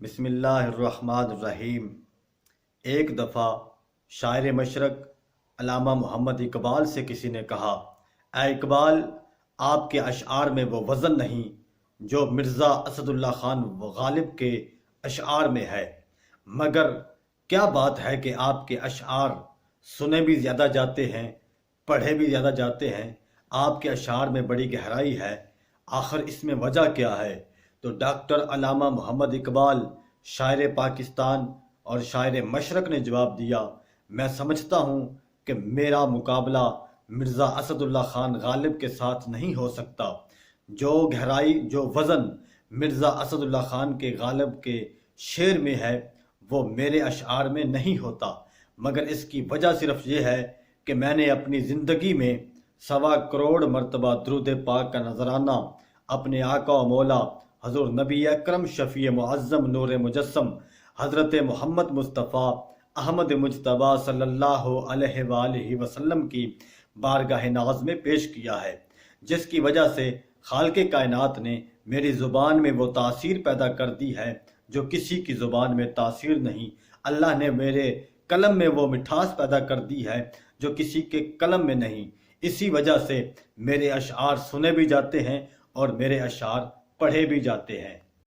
بسم اللہ الرحمن الرحیم۔ ایک دفعہ شاعر مشرق علامہ محمد اقبال سے کسی نے کہا، اے اقبال، آپ کے اشعار میں وہ وزن نہیں جو مرزا اسد اللہ خان غالب کے اشعار میں ہے، مگر کیا بات ہے کہ آپ کے اشعار سنے بھی زیادہ جاتے ہیں، پڑھے بھی زیادہ جاتے ہیں۔ آپ کے اشعار میں بڑی گہرائی ہے، آخر اس میں وجہ کیا ہے؟ تو ڈاکٹر علامہ محمد اقبال شاعر پاکستان اور شاعر مشرق نے جواب دیا، میں سمجھتا ہوں کہ میرا مقابلہ مرزا اسد اللہ خان غالب کے ساتھ نہیں ہو سکتا۔ جو گہرائی، جو وزن مرزا اسد اللہ خان کے غالب کے شعر میں ہے وہ میرے اشعار میں نہیں ہوتا، مگر اس کی وجہ صرف یہ ہے کہ میں نے اپنی زندگی میں 1.25 کروڑ مرتبہ درود پاک کا نذرانہ اپنے آقا و مولا حضور نبی اکرم شفیع معظم نور مجسم حضرت محمد مصطفیٰ احمد مجتبیٰ صلی اللہ علیہ وآلہ وسلم کی بارگاہ ناز میں پیش کیا ہے، جس کی وجہ سے خالق کائنات نے میری زبان میں وہ تاثیر پیدا کر دی ہے جو کسی کی زبان میں تاثیر نہیں۔ اللہ نے میرے قلم میں وہ مٹھاس پیدا کر دی ہے جو کسی کے قلم میں نہیں۔ اسی وجہ سے میرے اشعار سنے بھی جاتے ہیں اور میرے اشعار پڑھے بھی جاتے ہیں۔